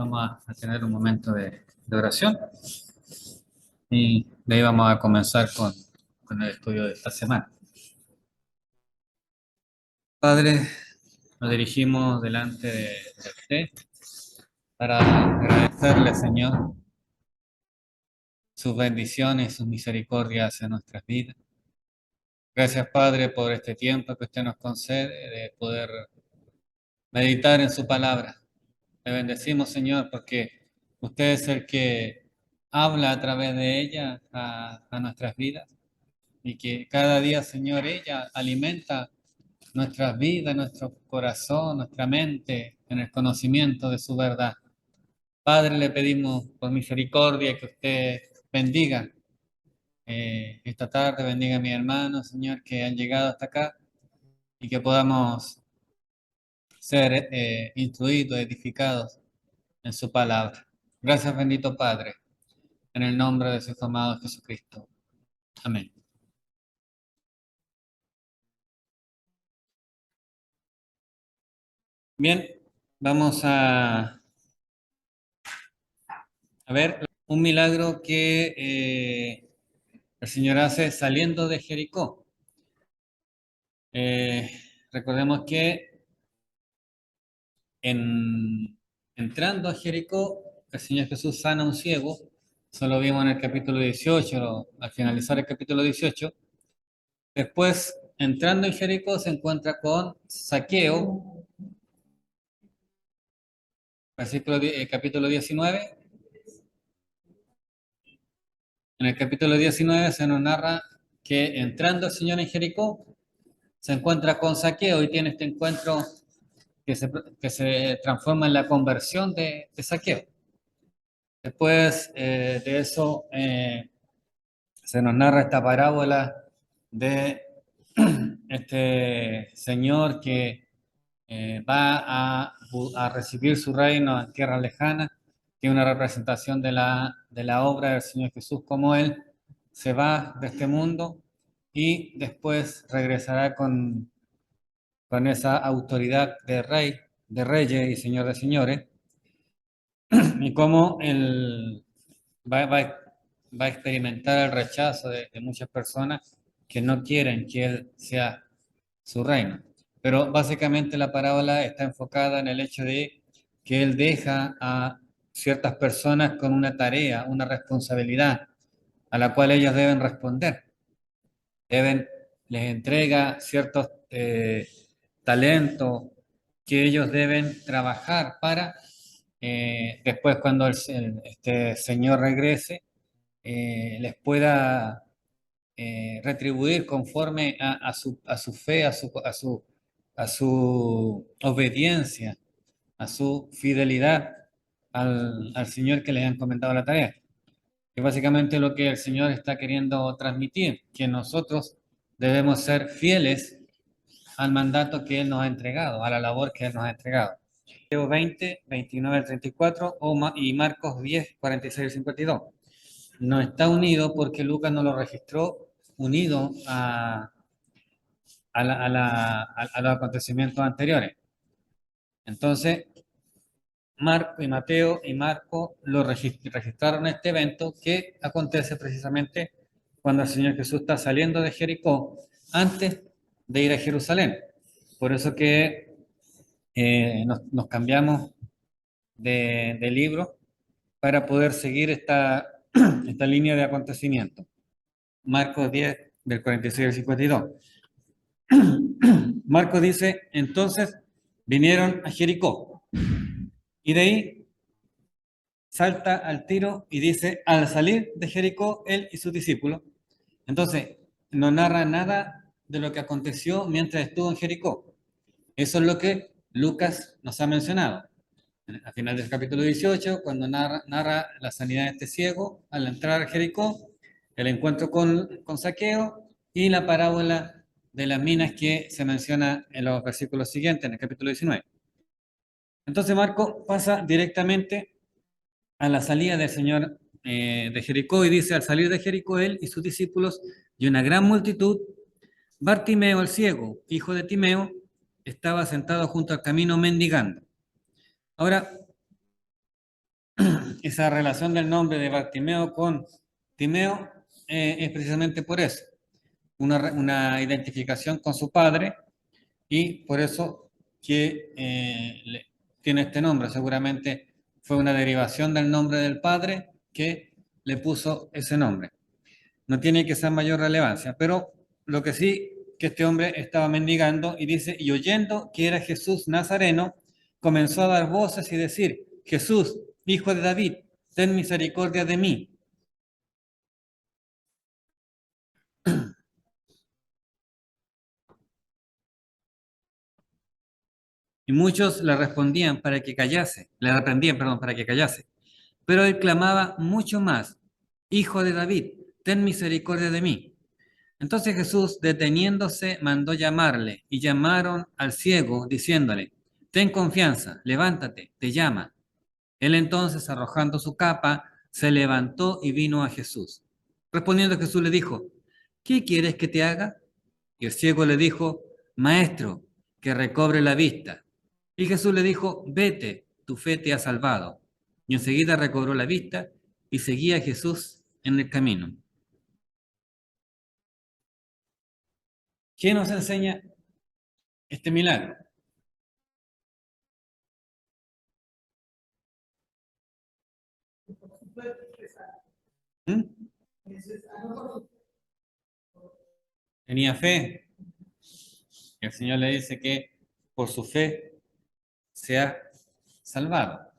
Vamos a tener un momento de oración y de ahí vamos a comenzar con el estudio de esta semana. Padre, nos dirigimos delante de usted para agradecerle, Señor, sus bendiciones y sus misericordias hacia nuestras vidas. Gracias, Padre, por este tiempo que usted nos concede de poder meditar en su palabra. Le bendecimos, Señor, porque usted es el que habla a través de ella a nuestras vidas. Y que cada día, Señor, ella alimenta nuestras vidas, nuestro corazón, nuestra mente en el conocimiento de su verdad. Padre, le pedimos por misericordia que usted bendiga esta tarde, bendiga a mis hermanos, Señor, que han llegado hasta acá y que podamos ser instruidos, edificados en su palabra. Gracias, bendito Padre, en el nombre de su Hijo amado Jesucristo. Amén. Bien, vamos a ver, un milagro que el Señor hace saliendo de Jericó. Eh, Recordemos que entrando a Jericó, el Señor Jesús sana a un ciego. Eso lo vimos en el capítulo 18, al finalizar el capítulo 18. Después, entrando en Jericó, se encuentra con Zaqueo, capítulo 19. En el capítulo 19 se nos narra que entrando el Señor en Jericó, se encuentra con Zaqueo y tiene este encuentro que se transforma en la conversión de Zaqueo. Después de eso se nos narra esta parábola de este señor que va a recibir su reino en tierra lejana, que es una representación de la obra del Señor Jesús, como Él se va de este mundo y después regresará con esa autoridad de rey, de reyes y señor de señores, y cómo él va a experimentar el rechazo de muchas personas que no quieren que él sea su reino. Pero básicamente la parábola está enfocada en el hecho de que él deja a ciertas personas con una tarea, una responsabilidad a la cual ellos deben responder. Les entrega ciertos talentos que ellos deben trabajar para después cuando este señor regrese, les pueda retribuir conforme a su fe, a su obediencia, a su fidelidad al Señor que les ha encomendado la tarea. Es básicamente lo que el Señor está queriendo transmitir, que nosotros debemos ser fieles al mandato que Él nos ha entregado, a la labor que Él nos ha entregado. Mateo 20, 29 al 34 y Marcos 10, 46 al 52. No está unido porque Lucas no lo registró unido a los acontecimientos anteriores. Entonces, Marco y Mateo y Marco lo registraron este evento que acontece precisamente cuando el Señor Jesús está saliendo de Jericó antes de ir a Jerusalén. Por eso que nos cambiamos de libro para poder seguir esta línea de acontecimiento. Marcos 10, del 46 al 52. Marcos dice, entonces vinieron a Jericó. Y de ahí salta al tiro y dice, al salir de Jericó, él y sus discípulos. Entonces, no narra nada de lo que aconteció mientras estuvo en Jericó. Eso es lo que Lucas nos ha mencionado. Al final del capítulo 18, cuando narra la sanidad de este ciego, al entrar a Jericó, el encuentro con Zaqueo y la parábola de las minas que se menciona en los versículos siguientes, en el capítulo 19. Entonces Marco pasa directamente a la salida del Señor de Jericó y dice, al salir de Jericó él y sus discípulos y una gran multitud, Bartimeo el ciego, hijo de Timeo, estaba sentado junto al camino mendigando. Ahora, esa relación del nombre de Bartimeo con Timeo es precisamente por eso, una identificación con su padre y por eso que tiene este nombre. Seguramente fue una derivación del nombre del padre que le puso ese nombre. No tiene que ser mayor relevancia, pero lo que sí que este hombre estaba mendigando y dice, y oyendo que era Jesús Nazareno, comenzó a dar voces y decir, Jesús, hijo de David, ten misericordia de mí. Y muchos le respondían para que callase, le reprendían, perdón, para que callase. Pero él clamaba mucho más, Hijo de David, ten misericordia de mí. Entonces Jesús, deteniéndose, mandó llamarle, y llamaron al ciego, diciéndole, ten confianza, levántate, te llama. Él entonces, arrojando su capa, se levantó y vino a Jesús. Respondiendo Jesús le dijo, ¿qué quieres que te haga? Y el ciego le dijo, Maestro, que recobre la vista. Y Jesús le dijo, vete, tu fe te ha salvado. Y enseguida recobró la vista y seguía a Jesús en el camino. ¿Qué nos enseña este milagro? ¿Mm? Tenía fe. Y el Señor le dice que por su fe se ha salvado.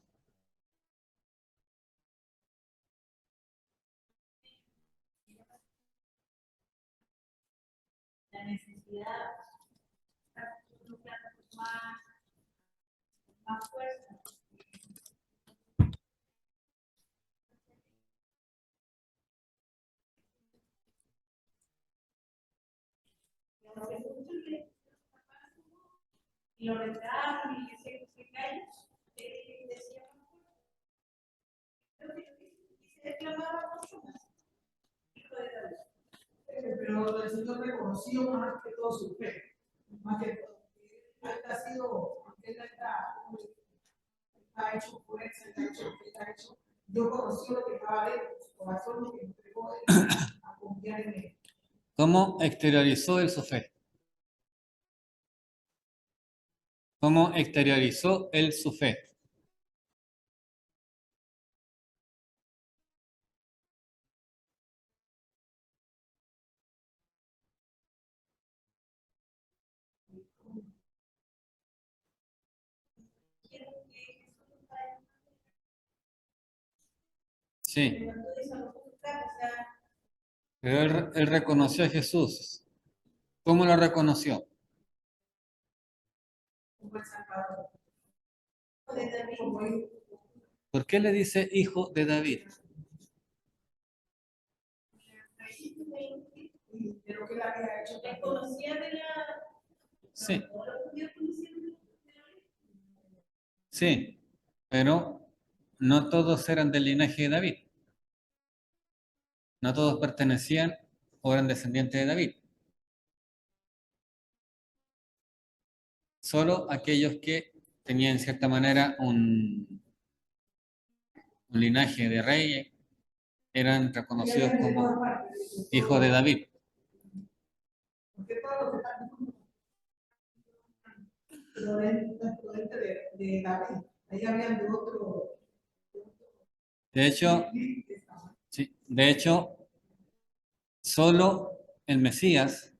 Pero el Señor reconoció más que todo su fe, más que todo. Él ha sido, él está hecho fuerza, está hecho. Yo conocí lo que estaba dentro, su corazón, lo que entregó él a confiar en él. ¿Cómo exteriorizó él su fe? ¿Cómo exteriorizó él su fe? Sí, pero él reconoció a Jesús. ¿Cómo lo reconoció? ¿Por qué le dice hijo de David? Sí, sí, pero no todos eran del linaje de David. No todos pertenecían o eran descendientes de David. Solo aquellos que tenían en cierta manera un linaje de rey eran reconocidos como hijos de David. De David, ahí habían de otro. De hecho, sí, de hecho, solo el Mesías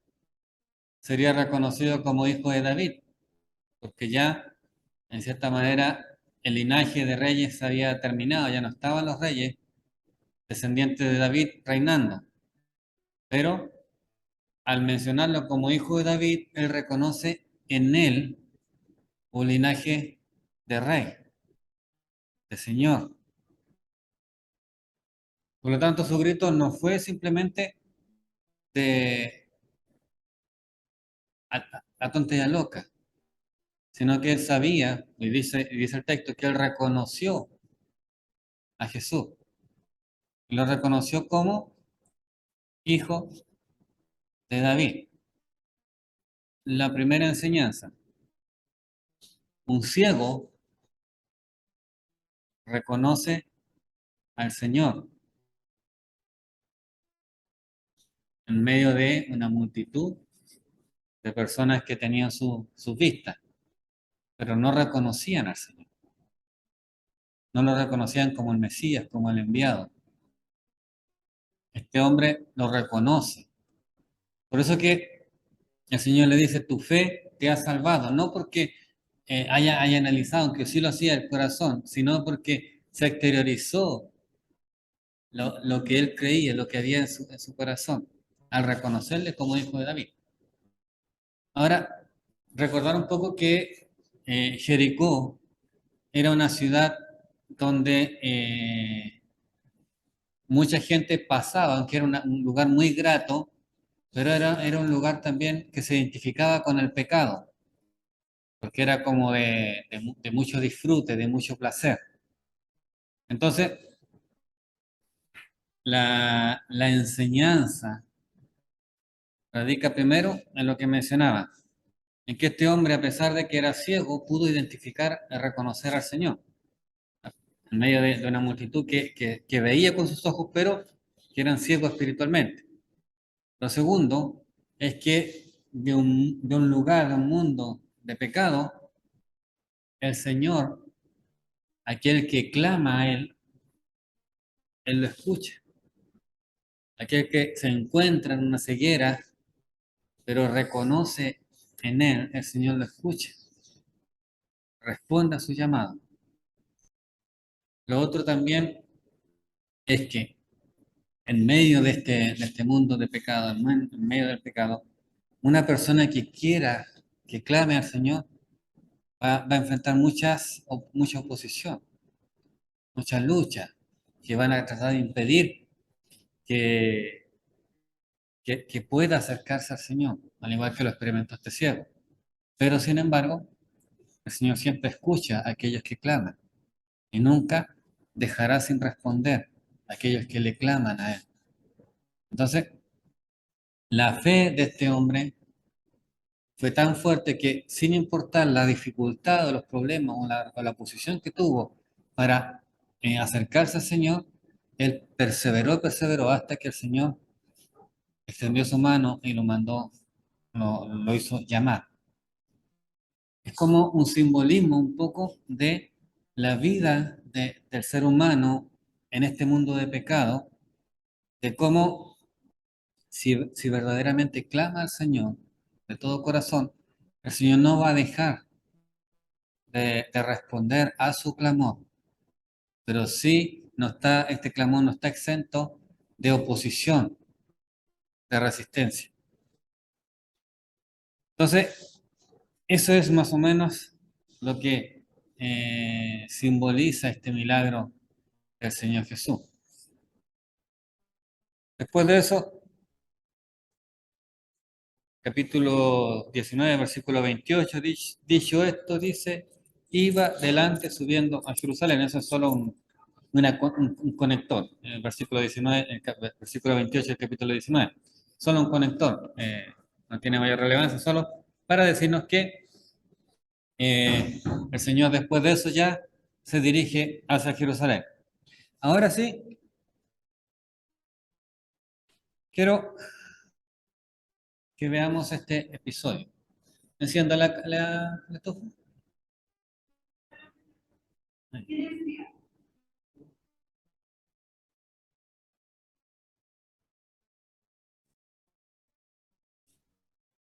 sería reconocido como hijo de David, porque ya, en cierta manera, el linaje de reyes había terminado, ya no estaban los reyes descendientes de David reinando. Pero al mencionarlo como hijo de David, él reconoce en él un linaje de rey, de señor. Por lo tanto, su grito no fue simplemente de a tontería loca, sino que él sabía, y dice el texto, que él reconoció a Jesús. Lo reconoció como hijo de David. La primera enseñanza. Un ciego reconoce al Señor en medio de una multitud de personas que tenían sus vistas, pero no reconocían al Señor. No lo reconocían como el Mesías, como el enviado. Este hombre lo reconoce. Por eso que el Señor le dice, tu fe te ha salvado, no porque haya analizado, aunque sí lo hacía el corazón, sino porque se exteriorizó lo que él creía, lo que había en su corazón, al reconocerle como hijo de David. Ahora, recordar un poco que Jericó era una ciudad donde mucha gente pasaba, aunque era un lugar muy grato, pero era un lugar también que se identificaba con el pecado, porque era como de mucho disfrute, de mucho placer. Entonces, la enseñanza radica primero en lo que mencionaba, en que este hombre, a pesar de que era ciego, pudo identificar y reconocer al Señor, en medio de una multitud que veía con sus ojos, pero que eran ciegos espiritualmente. Lo segundo es que de un lugar, de un mundo de pecado, el Señor, aquel que clama a Él lo escucha. Aquel que se encuentra en una ceguera, pero reconoce en Él, el Señor lo escucha, responde a su llamado. Lo otro también es que en medio de este mundo de pecado, en medio del pecado, una persona que quiera, que clame al Señor, va a enfrentar mucha oposición, muchas luchas que van a tratar de impedir que, que pueda acercarse al Señor, al igual que lo experimentó este ciego. Pero sin embargo, el Señor siempre escucha a aquellos que claman y nunca dejará sin responder a aquellos que le claman a Él. Entonces, la fe de este hombre fue tan fuerte que sin importar la dificultad o los problemas o la posición que tuvo para acercarse al Señor, él perseveró, perseveró hasta que el Señor extendió su mano y lo mandó, lo hizo llamar. Es como un simbolismo un poco de la vida del ser humano en este mundo de pecado, de cómo si verdaderamente clama al Señor de todo corazón, el Señor no va a dejar de responder a su clamor, pero sí no está, este clamor no está exento de oposición, de resistencia. Entonces, eso es más o menos lo que simboliza este milagro del Señor Jesús. Después de eso, capítulo 19, versículo 28, dicho esto, dice, iba delante subiendo a Jerusalén. Eso es solo un conector. El versículo 19, versículo 28 del capítulo 19. Solo un conector. No tiene mayor relevancia, solo para decirnos que el Señor después de eso ya se dirige hacia Jerusalén. Ahora sí, quiero que veamos este episodio. Encienda la estufa.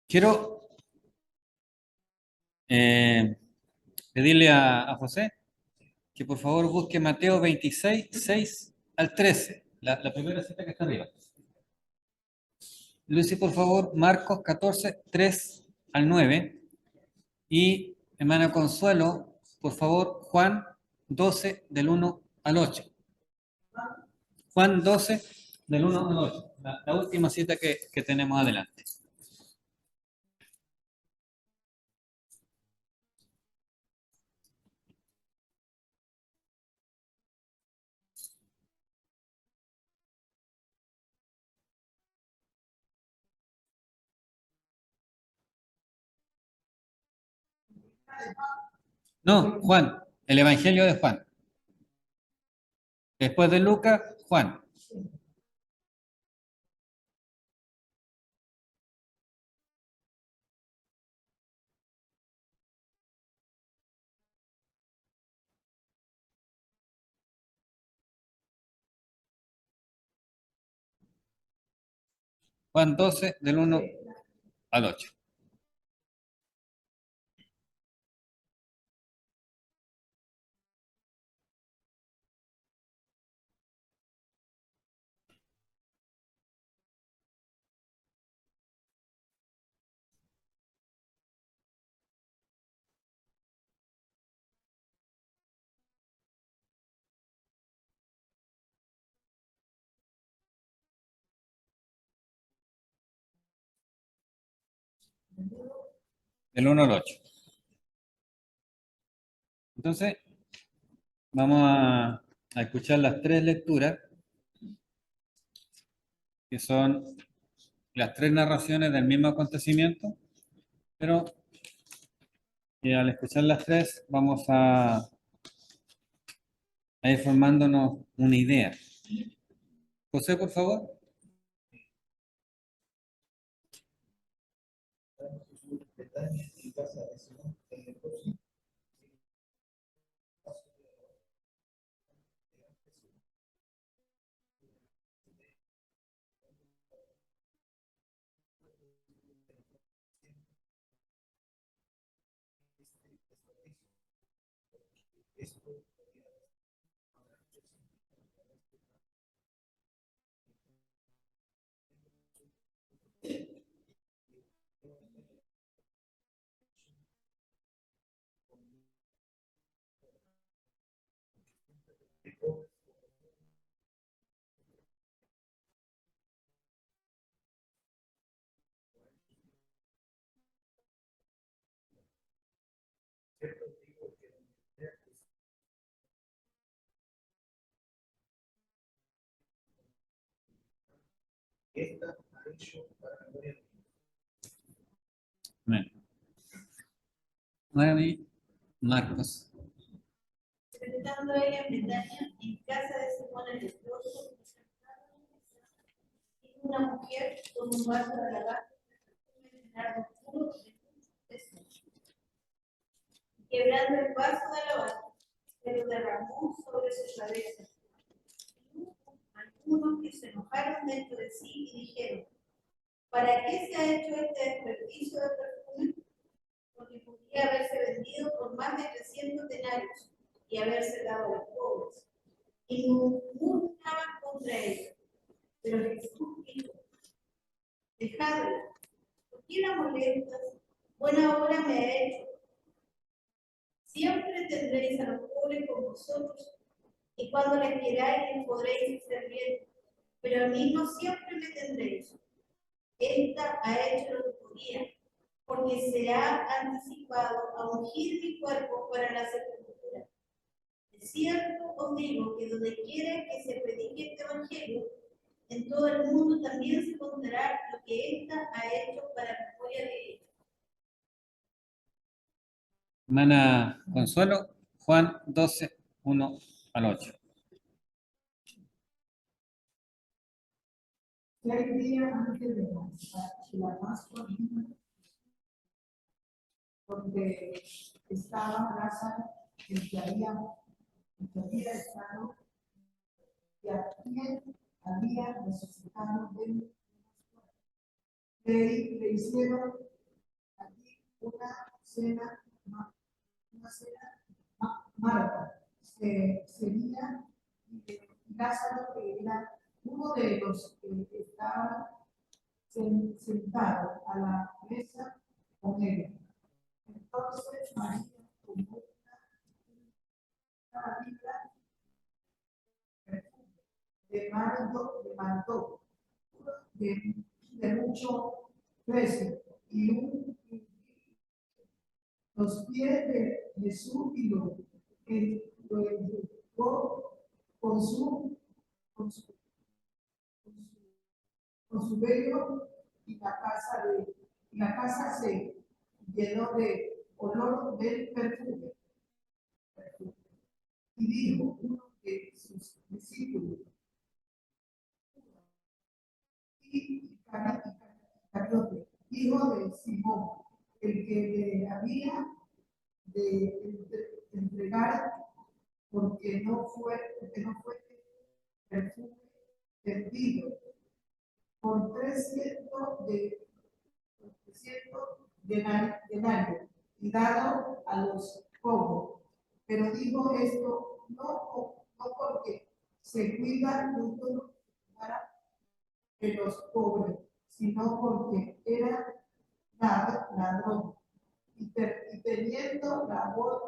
Quiero eh, pedirle a José que por favor busque Mateo 26, 6 al 13, la primera cita que está arriba. Lucy, por favor, Marcos 14, 3 al 9. Y hermana Consuelo, por favor, Juan 12, del 1 al 8. Juan 12, del 1 al 8. La última cita que tenemos adelante. No, Juan, el Evangelio de Juan. Después de Lucas, Juan. Juan 12, del 1 al 8. Del 1 al 8. Entonces, vamos a escuchar las tres lecturas, que son las tres narraciones del mismo acontecimiento, pero al escuchar las tres vamos a ir formándonos una idea. José, por favor. Bien. Ahora vi Marcos. Estando él en Betania, en casa de Simón el leproso, una mujer con un vaso de alabastro de nardo puro de sus. Quebrando el vaso de alabastro, se lo derramó sobre su cabeza. Algunos que se enojaron dentro de sí y dijeron: ¿para qué se ha hecho este desperdicio de perfume? Porque podría haberse vendido por más de 300 denarios y haberse dado a los pobres. Y murmuraban contra ellos. Pero Jesús dijo: dejadlo, ¿por qué la molestas? Buena obra me ha hecho. Siempre tendréis a los pobres con vosotros, y cuando les queráis les podréis hacer bien, pero a mí no siempre me tendréis. Esta ha hecho lo que podía, porque se ha anticipado a ungir mi cuerpo para la sepultura. De cierto os digo que donde quiera que se predique este evangelio, en todo el mundo también se contará lo que ésta ha hecho para memoria de ella. Hermana Consuelo, Juan 12, 1 al 8. 6 días antes de la Pascua, donde estaba Lázaro, el que había estado, y a quien había resucitado de los muertos. Le hicieron allí una cena Marta, sería Lázaro, que era uno de los que estaban sentados a la mesa con él. Entonces María tomó una libra de manto de mucho precio y los pies de Jesús y lo enjuagó con su, con su, con su vello, y la casa se llenó de olor del perfume. Y dijo uno de sus discípulos: hijo de Simón, el que le había de entregar, porque no fue perfume vendido por 300 denarios y dado a los pobres. Pero dijo esto no porque se cuida mucho de los pobres, sino porque era ladrón y teniendo la voz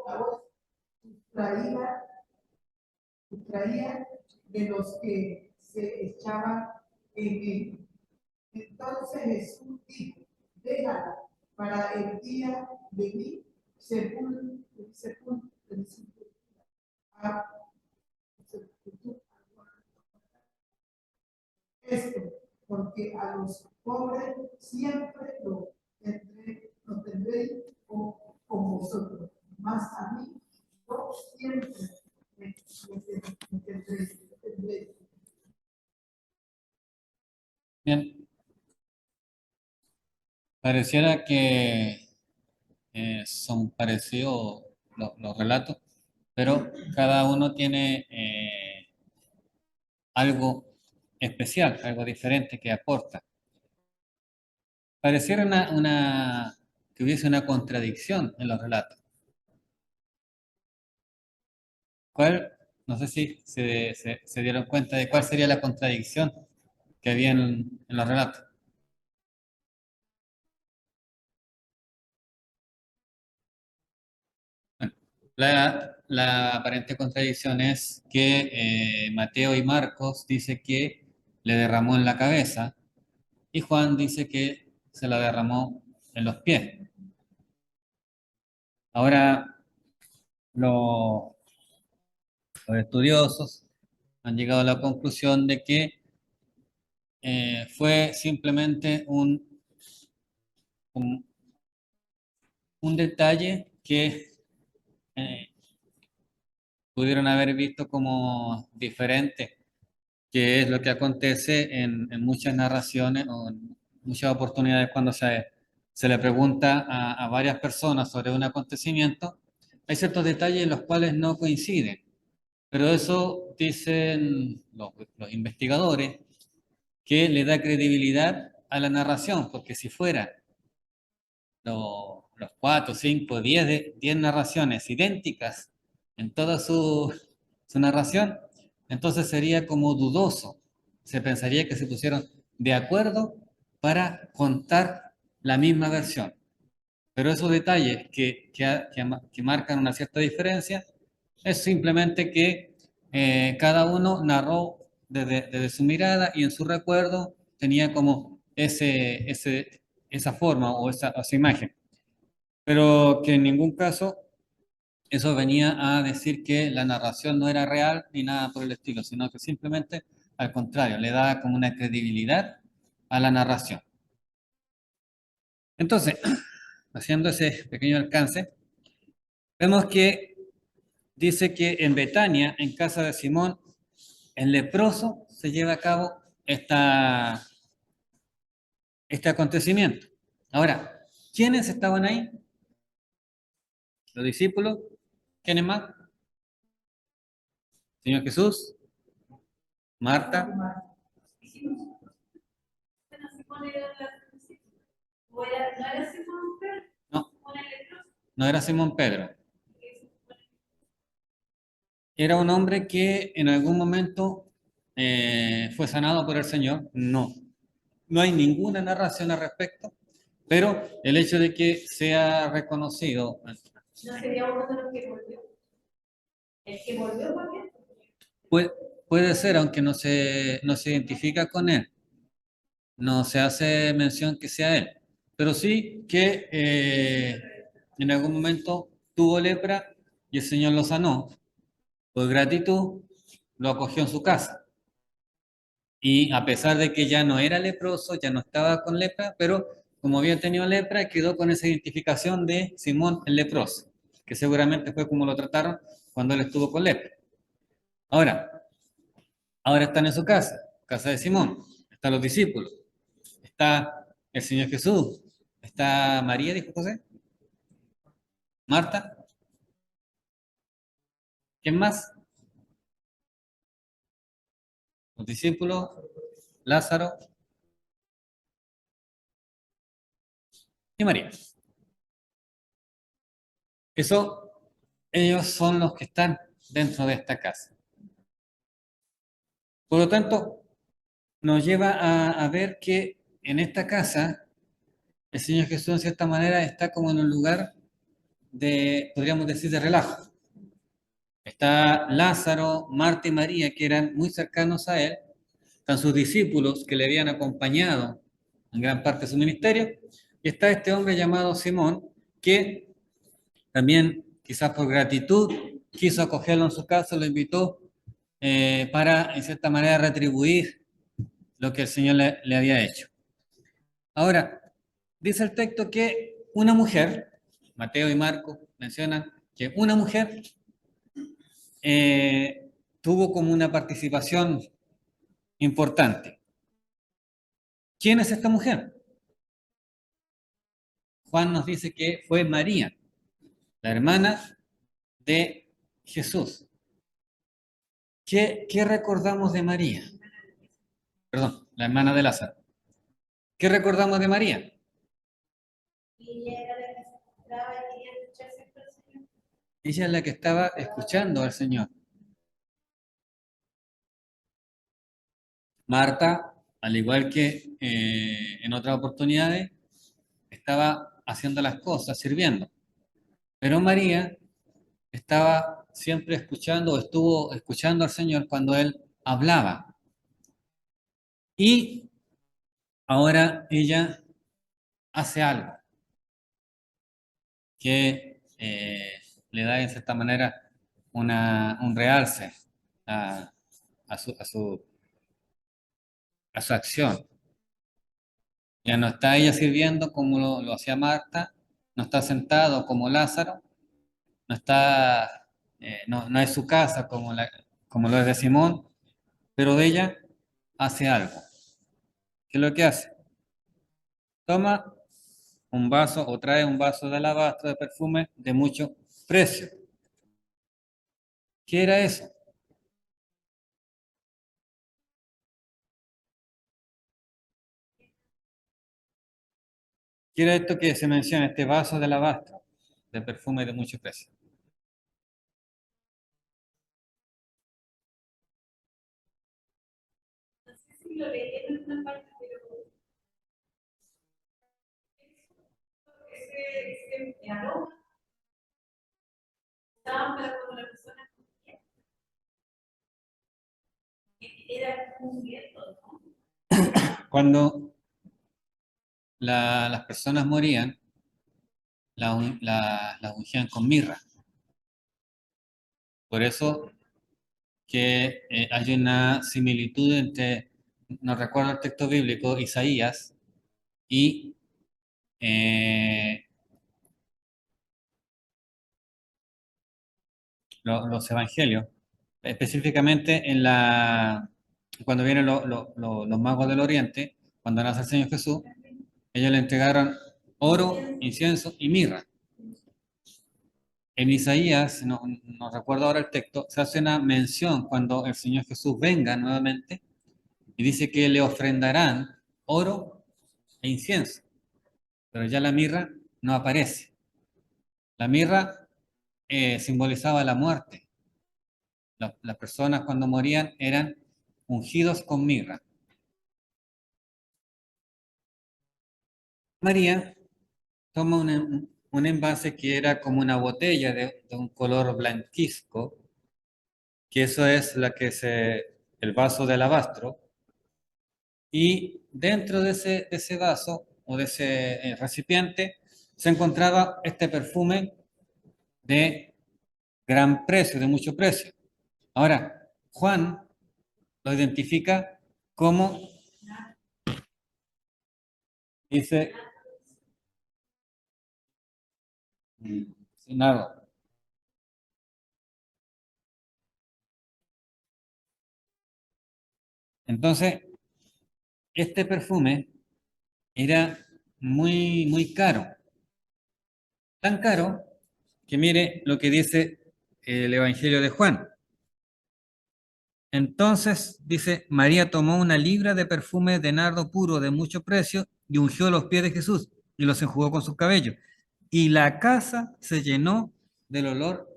sustraía de los que se echaban en él. Entonces Jesús dijo, déjala para el día de mi sepultura. Esto, porque a los pobres siempre lo tendréis con vosotros, mas a mí no siempre me tendréis. Bien, pareciera que son parecidos los relatos, pero cada uno tiene algo especial, algo diferente que aporta. Pareciera que hubiese una contradicción en los relatos. ¿Cuál? No sé si se dieron cuenta de cuál sería la contradicción que había en los relatos. Bueno, la aparente contradicción es que Mateo y Marcos dice que le derramó en la cabeza y Juan dice que se la derramó en los pies. Ahora, los estudiosos han llegado a la conclusión de que fue simplemente un, un detalle que eh, pudieron haber visto como diferente, que es lo que acontece en muchas narraciones o en muchas oportunidades cuando se le pregunta a varias personas sobre un acontecimiento. Hay ciertos detalles en los cuales no coinciden, pero eso dicen los investigadores que le da credibilidad a la narración, porque si fuera los 4, 5, 10 narraciones idénticas en toda su narración, entonces sería como dudoso. Se pensaría que se pusieron de acuerdo para contar la misma versión. Pero esos detalles que marcan una cierta diferencia es simplemente que cada uno narró desde su mirada y en su recuerdo tenía como esa forma o esa imagen. Pero que en ningún caso eso venía a decir que la narración no era real ni nada por el estilo, sino que simplemente al contrario, le daba como una credibilidad a la narración. Entonces, haciendo ese pequeño alcance, vemos que dice que en Betania, en casa de Simón, el leproso, se lleva a cabo este acontecimiento. Ahora, ¿quiénes estaban ahí? Los discípulos. ¿Quiénes más? Señor Jesús, Marta. No, no era Simón Pedro. ¿Era un hombre que en algún momento fue sanado por el Señor? No. No hay ninguna narración al respecto, pero el hecho de que sea reconocido. ¿No sería uno de los que volvió? ¿El que volvió también? Puede ser, aunque no se identifica con él. No se hace mención que sea él, pero sí que en algún momento tuvo lepra y el Señor lo sanó. Por gratitud, lo acogió en su casa. Y a pesar de que ya no era leproso, ya no estaba con lepra, pero como había tenido lepra, quedó con esa identificación de Simón el leproso, que seguramente fue como lo trataron cuando él estuvo con lepra. Ahora están en su casa de Simón, están los discípulos, está el Señor Jesús, Está María, dijo José. Marta. ¿Quién más? Los discípulos. Lázaro y María. Eso, ellos son los que están dentro de esta casa. Por lo tanto, nos lleva a ver que en esta casa el Señor Jesús en cierta manera está como en un lugar de, podríamos decir, de relajo. Está Lázaro, Marta y María, que eran muy cercanos a él. Están sus discípulos que le habían acompañado en gran parte de su ministerio. Y está este hombre llamado Simón, que también, quizás por gratitud, quiso acogerlo en su casa, lo invitó para, en cierta manera, retribuir lo que el Señor le había hecho. Ahora, dice el texto que una mujer, Mateo y Marcos mencionan que una mujer tuvo como una participación importante. ¿Quién es esta mujer? Juan nos dice que fue María, la hermana de Jesús. ¿Qué recordamos de María? Perdón, la hermana de Lázaro. ¿Qué recordamos de María? Y ella era la que se encontraba y quería escuchar siempre al Señor. Ella es la que estaba escuchando al Señor. Marta, al igual que en otras oportunidades, estaba haciendo las cosas, sirviendo. Pero María estaba siempre escuchando o estuvo escuchando al Señor cuando Él hablaba. Y ahora ella hace algo que le da en cierta manera un realce a, a su, a su, a su acción. Ya no está ella sirviendo como lo hacía Marta, no está sentado como Lázaro, no está, no es su casa como lo es de Simón, pero ella hace algo. ¿Qué es lo que hace? Toma un vaso o trae un vaso de alabastro de perfume de mucho precio. ¿Qué era eso? ¿Qué era esto que se menciona, este vaso de alabastro de perfume de mucho precio? No sé si lo leí en una parte, pero ese aroma estaba para cuando la persona comía. Era un viento, ¿no? Cuando las personas morían, las ungían con mirra. Por eso que hay una similitud entre, no recuerdo el texto bíblico, Isaías y los evangelios, específicamente cuando vienen los magos del Oriente, cuando nace el Señor Jesús, ellos le entregaron oro, incienso y mirra. En Isaías, no recuerdo ahora el texto, se hace una mención cuando el Señor Jesús venga nuevamente y dice que le ofrendarán oro e incienso, pero ya la mirra no aparece. La mirra simbolizaba la muerte. Las personas cuando morían eran ungidos con mirra. María toma un envase que era como una botella de un color blanquizco, que eso es el vaso de alabastro, y dentro de ese vaso o de ese recipiente se encontraba este perfume de gran precio, de mucho precio. Ahora, Juan lo identifica como, dice, nada. Entonces, este perfume era muy caro. Tan caro que mire lo que dice el Evangelio de Juan. Entonces dice, María tomó una libra de perfume de nardo puro de mucho precio y ungió los pies de Jesús y los enjugó con sus cabellos. Y la casa se llenó del olor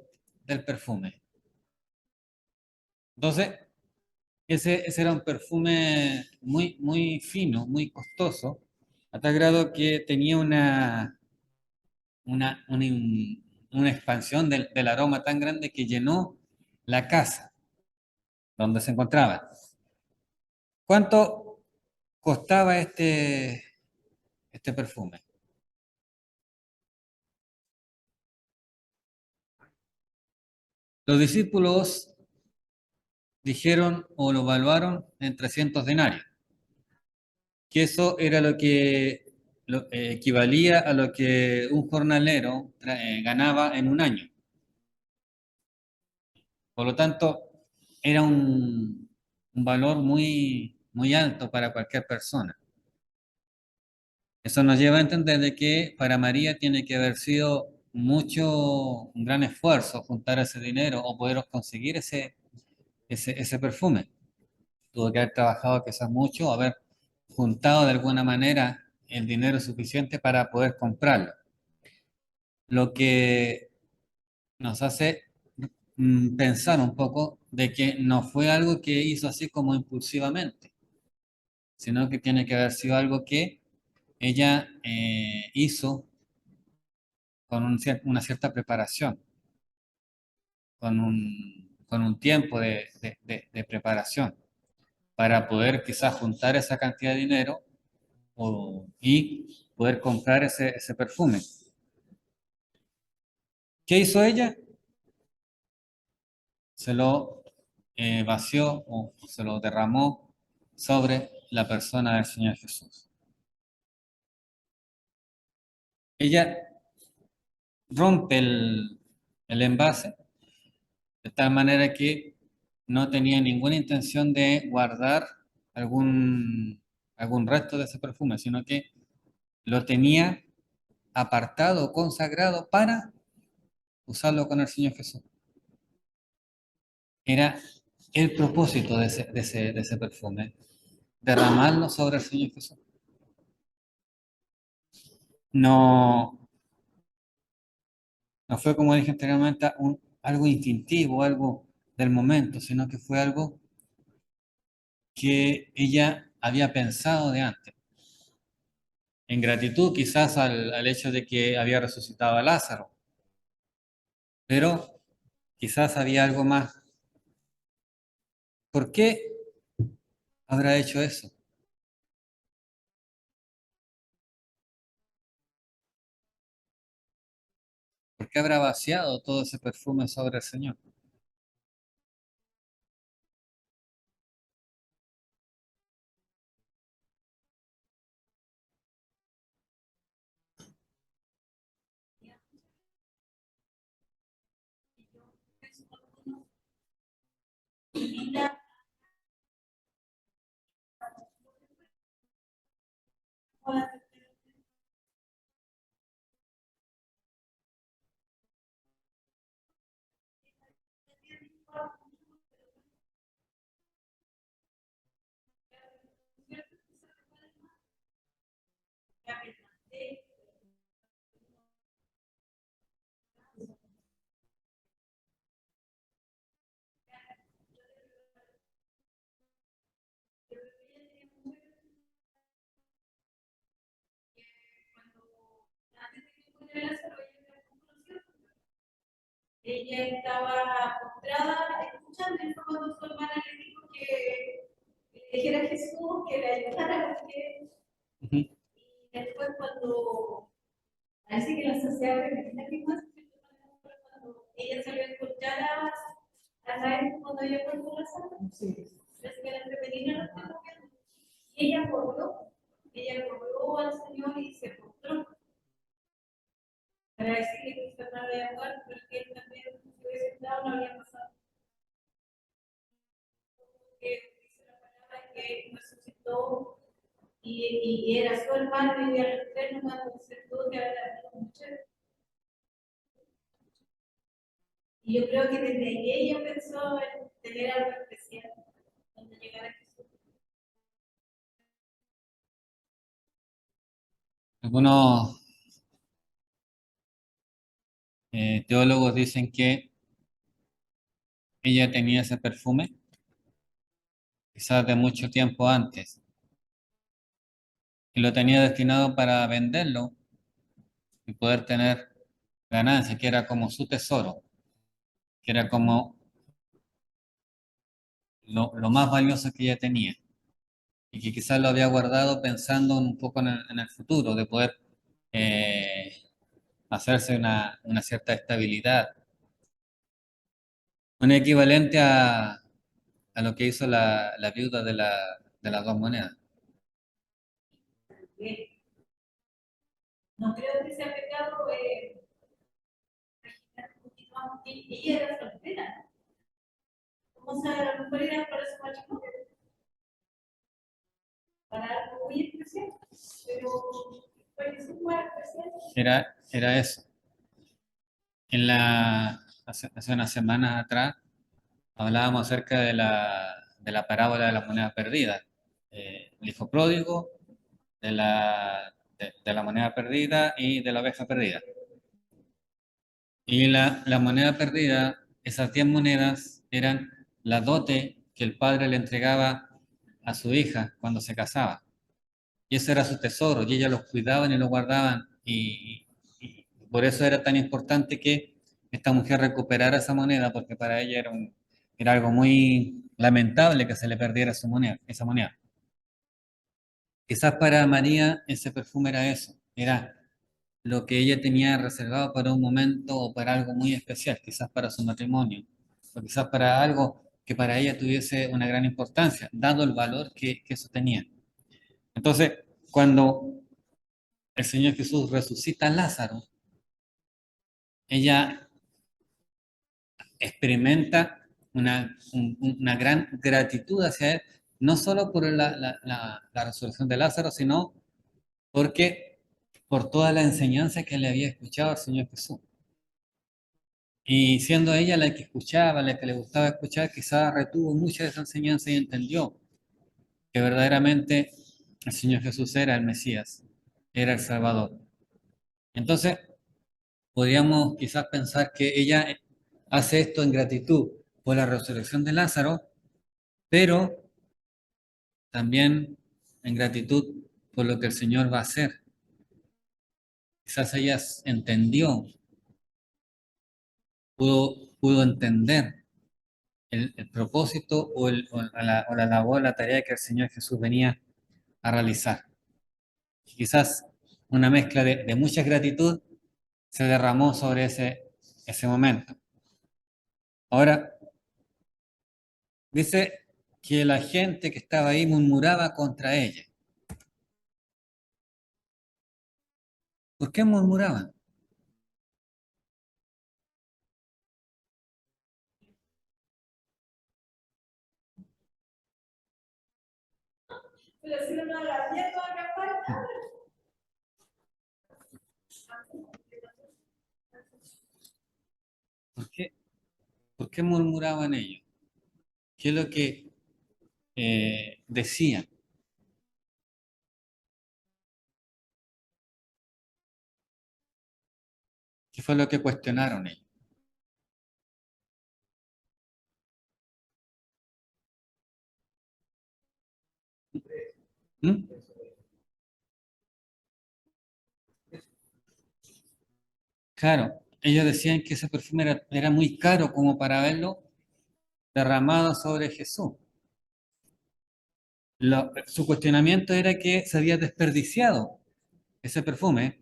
del perfume. Entonces, ese era un perfume muy fino, muy costoso, a tal grado que tenía una, una, una expansión del aroma tan grande que llenó la casa donde se encontraba. ¿Cuánto costaba este perfume? Los discípulos dijeron o lo evaluaron en 300 denarios, que eso era lo que equivalía a lo que un jornalero ganaba en un año. Por lo tanto, era un valor muy alto para cualquier persona. Eso nos lleva a entender de que para María tiene que haber sido un gran esfuerzo juntar ese dinero o poder conseguir ese perfume. Tuvo que haber trabajado quizás mucho, haber juntado de alguna manera el dinero suficiente para poder comprarlo. Lo que nos hace pensar un poco de que no fue algo que hizo así como impulsivamente, sino que tiene que haber sido algo que ella hizo con una cierta preparación, con un tiempo de preparación, para poder quizás juntar esa cantidad de dinero y poder comprar ese perfume. ¿Qué hizo ella? Se lo vació o se lo derramó sobre la persona del Señor Jesús. Ella rompe el envase de tal manera que no tenía ninguna intención de guardar algún resto de ese perfume, sino que lo tenía apartado, consagrado para usarlo con el Señor Jesús. Era el propósito de ese perfume, derramarlo sobre el Señor Jesús. No, no fue como dije anteriormente algo instintivo, algo del momento, sino que fue algo que ella había pensado de antes. En gratitud quizás al hecho de que había resucitado a Lázaro, pero quizás había algo más. ¿Por qué habrá hecho eso? ¿Por qué habrá vaciado todo ese perfume sobre el Señor? Ella estaba postrada escuchando y fue cuando su hermana le dijo que le dijera a Jesús que le ayudara porque y después cuando parece que la sociedad femenina que más cuando ella salió a escuchar a la cuando ella puso la sala, parece que la femenina no estaba viendo. Y ella corrió al Señor y se postró para decirle que su hermana había muerto, pero que él también se hubiese sentado, no había pasado. Que dice la palabra que resucitó y era su hermano y a los tres nomás se tuvo que haber hablado mucho. Y yo creo que desde ahí ella pensó en tener algo especial cuando llegara Jesús. Algunos teólogos dicen que ella tenía ese perfume, quizás de mucho tiempo antes, y lo tenía destinado para venderlo y poder tener ganancia, que era como su tesoro, que era como lo más valioso que ella tenía, y que quizás lo había guardado pensando un poco en el futuro, de poder eh, hacerse una cierta estabilidad, un equivalente a lo que hizo la viuda de las dos monedas. Bien. No creo que sea pecado imaginar un poquito más. Ella era soltera, ¿no? ¿Cómo sabe? A lo mejor era para su matrimonio, para algo muy especial, pero fue Jesús muy especial. Era eso. Hace unas semanas atrás hablábamos acerca de la parábola de la moneda perdida. El hijo pródigo, de la moneda perdida y de la oveja perdida. Y la moneda perdida, esas 10 monedas eran la dote que el padre le entregaba a su hija cuando se casaba. Y ese era su tesoro, y ellas los cuidaban y los guardaban. Y por eso era tan importante que esta mujer recuperara esa moneda, porque para ella era algo muy lamentable que se le perdiera su moneda, esa moneda. Quizás para María ese perfume era eso, era lo que ella tenía reservado para un momento o para algo muy especial, quizás para su matrimonio, o quizás para algo que para ella tuviese una gran importancia, dado el valor que eso tenía. Entonces, cuando el Señor Jesús resucita a Lázaro, ella experimenta una gran gratitud hacia él, no solo por la resurrección de Lázaro, sino porque por toda la enseñanza que le había escuchado al Señor Jesús. Y siendo ella la que escuchaba, la que le gustaba escuchar, quizás retuvo mucha de esa enseñanza y entendió que verdaderamente el Señor Jesús era el Mesías, era el Salvador. Entonces, podríamos quizás pensar que ella hace esto en gratitud por la resurrección de Lázaro, pero también en gratitud por lo que el Señor va a hacer. Quizás ella entendió, pudo entender el propósito o la labor, la tarea que el Señor Jesús venía a realizar. Quizás una mezcla de mucha gratitud se derramó sobre ese momento. Ahora, dice que la gente que estaba ahí murmuraba contra ella. ¿Por qué murmuraban? Pero si uno la hacía toda campaña, ¿Por qué? ¿Por qué murmuraban ellos? ¿Qué es lo que decían? ¿Qué fue lo que cuestionaron ellos? ¿Mm? Claro, ellos decían que ese perfume era muy caro como para verlo derramado sobre Jesús. Su cuestionamiento era que se había desperdiciado ese perfume,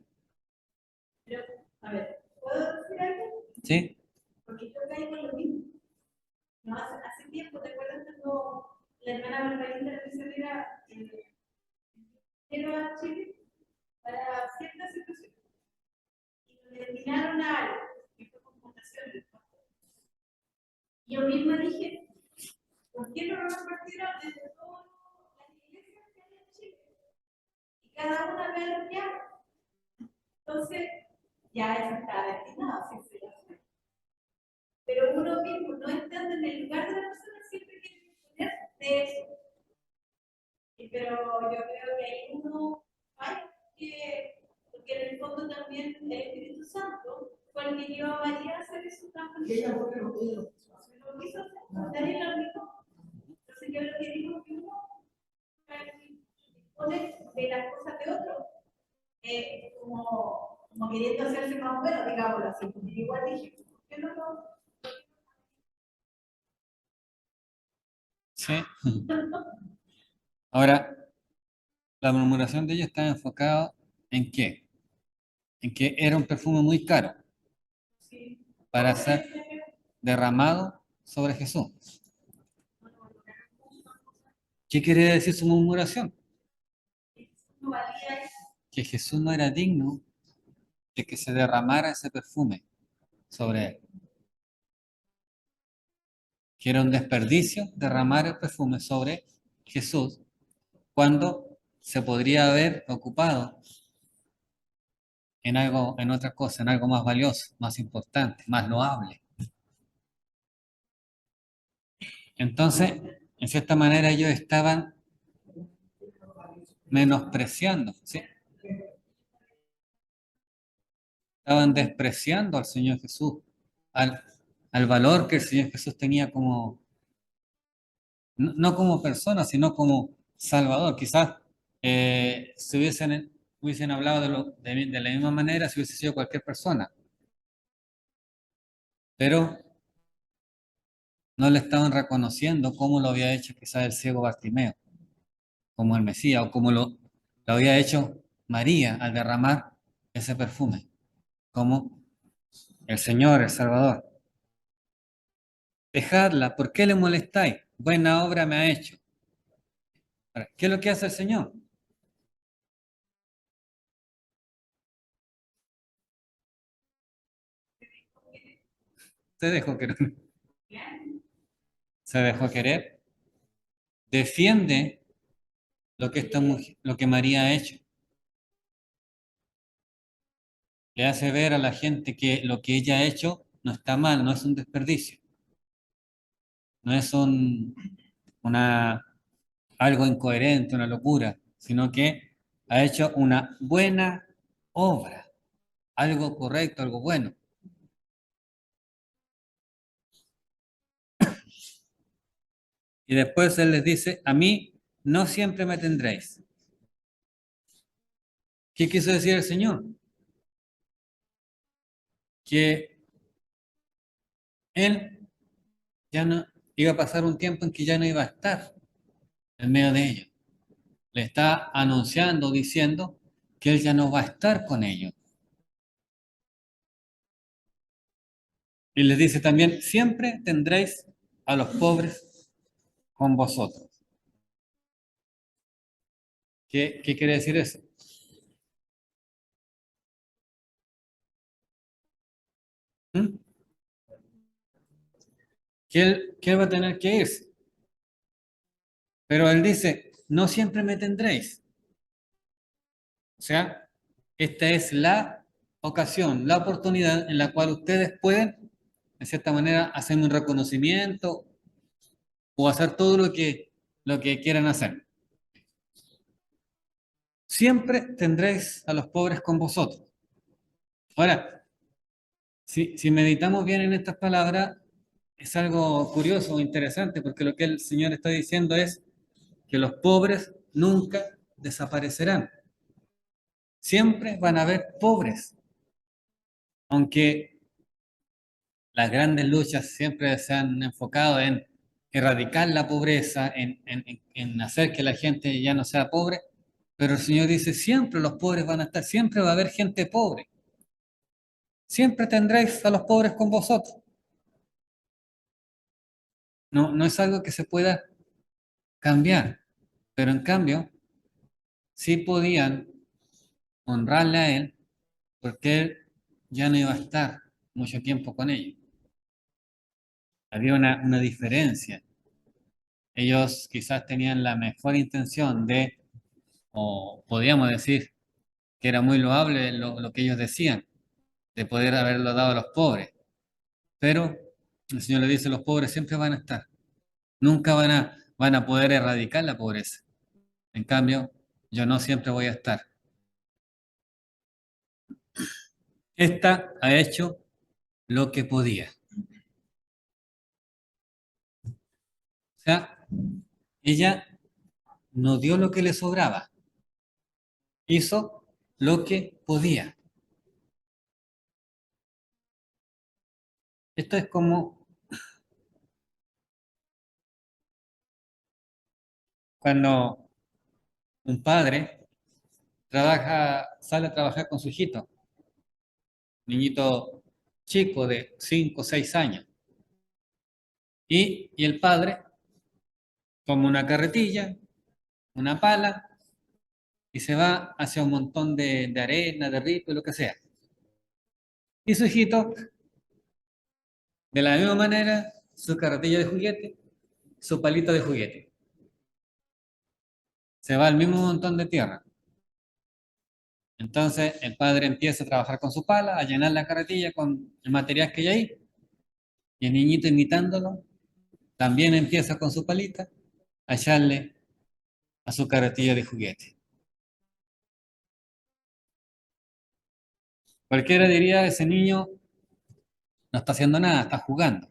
pero, a ver, ¿puedo decir algo? ¿sí? Porque yo caigo en lo mismo. No, hace tiempo, ¿te acuerdas cuando la hermana Margarita le dice, mira, quiero a Chile para cierta situación? Y lo destinaron a algo, que fue con fundación del pastor. Yo misma dije, ¿por qué no lo repartieron desde todas las iglesias que hay en Chile? cada una ve lo que hace. Entonces, ya eso está destinado, sí, sí, lo sé. Pero uno mismo, no estando en el lugar de la persona, siempre quiere poner de eso. Pero yo creo que hay uno, hay que, porque en el fondo también el Espíritu Santo fue el que llevó a María a hacer eso también. Y ella fue que lo quiso. Lo quiso hacer, nadie lo dijo. Entonces yo lo que digo que uno pone de las cosas de otro, como queriendo hacerse más bueno, digámoslo así. Porque igual dije, ¿por qué no lo? Sí. Ahora, la murmuración de ellos estaba enfocada ¿en qué? En que era un perfume muy caro Sí. para ser derramado sobre Jesús. ¿Qué quiere decir su murmuración? No valía eso. Que Jesús no era digno de que se derramara ese perfume sobre él. Que era un desperdicio derramar el perfume sobre Jesús cuando se podría haber ocupado en algo, en otra cosa, en algo más valioso, más importante, más loable. Entonces, en cierta manera ellos estaban menospreciando, ¿sí? Estaban despreciando al Señor Jesús, al, al valor que el Señor Jesús tenía como, no como persona, sino como Salvador. Quizás si hubiesen hablado de la misma manera si hubiese sido cualquier persona, pero no le estaban reconociendo como lo había hecho quizás el ciego Bartimeo, como el Mesías, o como lo había hecho María al derramar ese perfume, como el Señor, el Salvador. Dejadla, ¿por qué le molestáis? Buena obra me ha hecho. Ahora, ¿qué es lo que hace el Señor? Se dejó querer. Se dejó querer. Defiende lo que María ha hecho. Le hace ver a la gente que lo que ella ha hecho no está mal, no es un desperdicio, no es algo incoherente, una locura, sino que ha hecho una buena obra, algo correcto, algo bueno. Y después Él les dice, a mí no siempre me tendréis. ¿Qué quiso decir el Señor? Que Él ya no iba a pasar un tiempo en que ya no iba a estar en medio de ellos. Le está anunciando, diciendo que Él ya no va a estar con ellos. Y les dice también, siempre tendréis a los pobres con vosotros. ¿Qué quiere decir eso? ¿Mm? Que él va a tener que irse. Pero él dice, no siempre me tendréis. O sea, esta es la ocasión, la oportunidad en la cual ustedes pueden, de cierta manera, hacer un reconocimiento o hacer todo lo que quieran hacer. Siempre tendréis a los pobres con vosotros. Ahora, si meditamos bien en estas palabras, es algo curioso o interesante, porque lo que el Señor está diciendo es que los pobres nunca desaparecerán. Siempre van a haber pobres, aunque las grandes luchas siempre se han enfocado en erradicar la pobreza, en hacer que la gente ya no sea pobre, pero el Señor dice, siempre los pobres van a estar, siempre va a haber gente pobre, siempre tendréis a los pobres con vosotros. No, no es algo que se pueda cambiar, pero en cambio, sí podían honrarle a Él, porque Él ya no iba a estar mucho tiempo con ellos. Había una diferencia. Ellos quizás tenían la mejor intención de o podríamos decir que era muy loable lo que ellos decían, de poder haberlo dado a los pobres. Pero el Señor le dice, los pobres siempre van a estar, nunca van a poder erradicar la pobreza. En cambio, yo no siempre voy a estar. Esta ha hecho lo que podía. O sea, ella no dio lo que le sobraba, hizo lo que podía. Esto es como cuando un padre sale a trabajar con su hijito, niñito chico de 5 o 6 años, y el padre toma una carretilla, una pala, y se va hacia un montón de arena, de rito, lo que sea. Y su hijito, de la misma manera, su carretilla de juguete, su palito de juguete. Se va al mismo montón de tierra. Entonces el padre empieza a trabajar con su pala, a llenar la carretilla con el material que hay ahí, y el niñito imitándolo, también empieza con su palita a echarle a su carretilla de juguete. Cualquiera diría, ese niño no está haciendo nada, está jugando,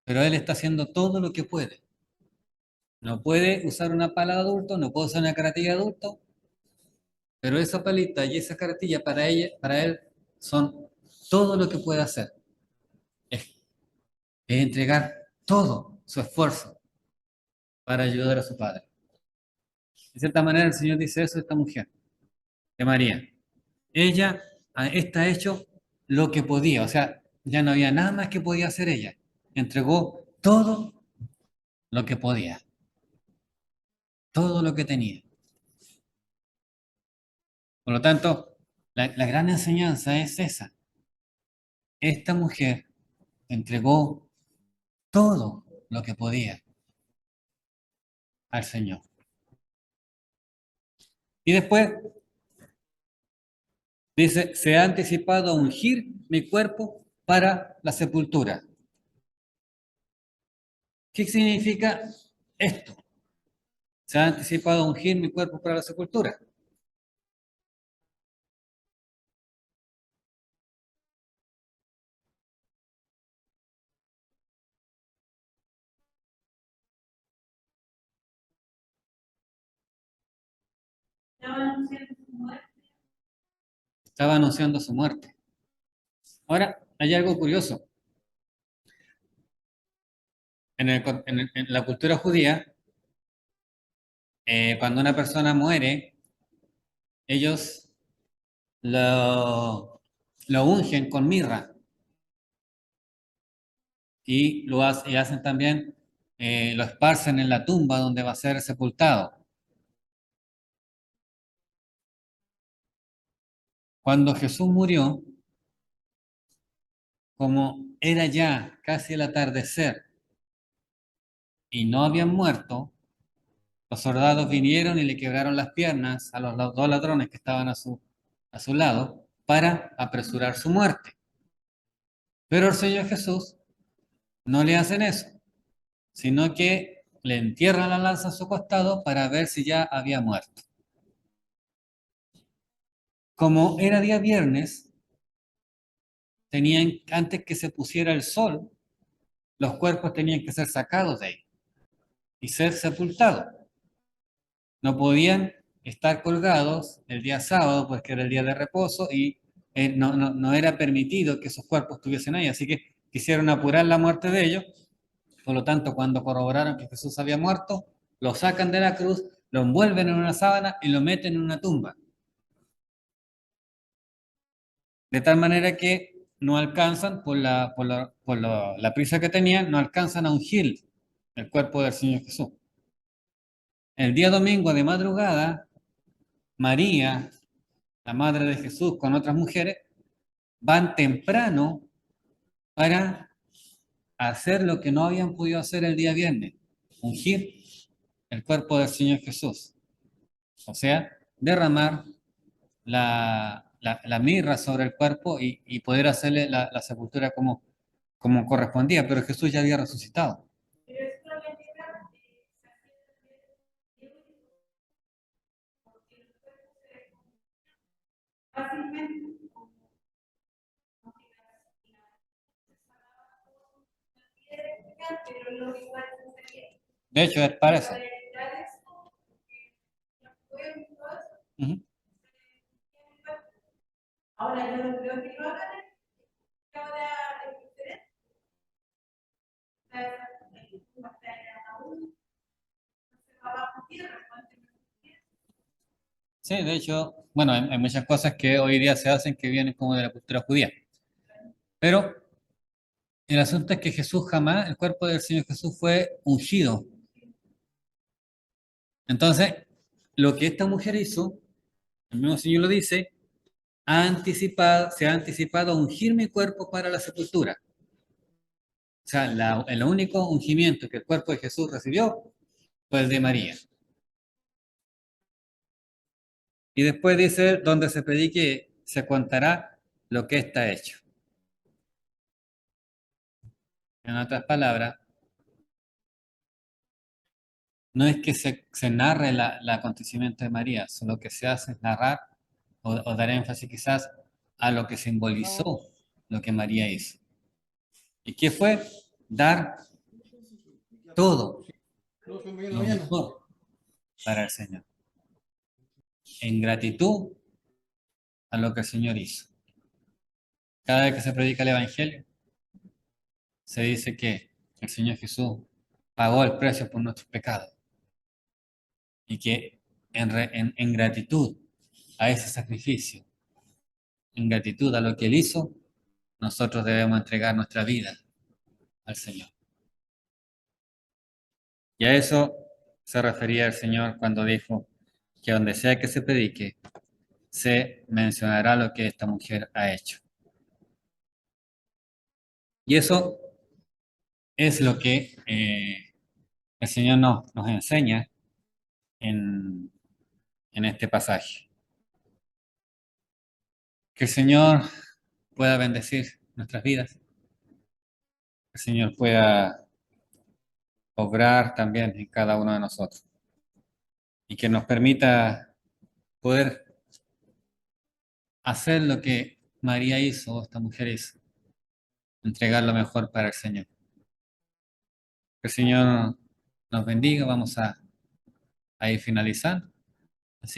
pero él está haciendo todo lo que puede. No puede usar una pala de adulto, no puede usar una carretilla de adulto, pero esa palita y esa carretilla para él son todo lo que puede hacer. Es, es entregar todo su esfuerzo para ayudar a su padre. De cierta manera el Señor dice eso de esta mujer, de María. Ella, esta ha hecho lo que podía, o sea, ya no había nada más que podía hacer ella. Entregó todo lo que podía, todo lo que tenía. Por lo tanto, la gran enseñanza es esa. Esta mujer entregó todo lo que podía al Señor. Y después dice, se ha anticipado a ungir mi cuerpo para la sepultura. ¿Qué significa esto? Se ha anticipado a ungir mi cuerpo para la sepultura. Estaba anunciando su muerte. Ahora, hay algo curioso. En la cultura judía, cuando una persona muere, ellos lo ungen con mirra y y hacen también, lo esparcen en la tumba donde va a ser sepultado. Cuando Jesús murió, como era ya casi el atardecer y no habían muerto, los soldados vinieron y le quebraron las piernas a los dos ladrones que estaban a su lado para apresurar su muerte. Pero el Señor Jesús no le hacen eso, sino que le entierran la lanza en su costado para ver si ya había muerto. Como era día viernes, antes que se pusiera el sol, los cuerpos tenían que ser sacados de ahí y ser sepultados. No podían estar colgados el día sábado porque era el día de reposo y no era permitido que esos cuerpos estuviesen ahí, así que quisieron apurar la muerte de ellos. Por lo tanto, cuando corroboraron que Jesús había muerto, lo sacan de la cruz, lo envuelven en una sábana y lo meten en una tumba. De tal manera que no alcanzan, la prisa que tenían, no alcanzan a ungir el cuerpo del Señor Jesús. El día domingo de madrugada, María, la madre de Jesús, con otras mujeres, van temprano para hacer lo que no habían podido hacer el día viernes, ungir el cuerpo del Señor Jesús. O sea, derramar la mirra sobre el cuerpo y poder hacerle la sepultura como correspondía, pero Jesús ya había resucitado. Pero esto me llega, porque el cuerpo se fácilmente, pero no igual sería. De hecho, es para eso. Para evitar esto, no pueden, Ujú. ahora yo no creo que lo hagan, que ahora es diferente. Sí, de hecho, bueno, hay muchas cosas que hoy día se hacen que vienen como de la cultura judía. Pero el asunto es que Jesús jamás, el cuerpo del Señor Jesús fue ungido. Entonces, lo que esta mujer hizo, el mismo Señor lo dice, se ha anticipado a ungir mi cuerpo para la sepultura. O sea, el único ungimiento que el cuerpo de Jesús recibió fue el de María. Y después dice, donde se predique, se contará lo que está hecho. En otras palabras, no es que se narre el acontecimiento de María, solo que se hace es narrar o dar énfasis quizás a lo que simbolizó lo que María hizo. ¿Y qué fue? Dar todo lo mejor para el Señor, en gratitud a lo que el Señor hizo. Cada vez que se predica el Evangelio, se dice que el Señor Jesús pagó el precio por nuestros pecados y que en gratitud a ese sacrificio, en gratitud a lo que Él hizo, nosotros debemos entregar nuestra vida al Señor. Y a eso se refería el Señor cuando dijo que donde sea que se predique, se mencionará lo que esta mujer ha hecho. Y eso es lo que el Señor nos enseña en, en este pasaje. Que el Señor pueda bendecir nuestras vidas, que el Señor pueda obrar también en cada uno de nosotros y que nos permita poder hacer lo que María hizo o esta mujer hizo, entregar lo mejor para el Señor. Que el Señor nos bendiga, vamos a ir finalizando.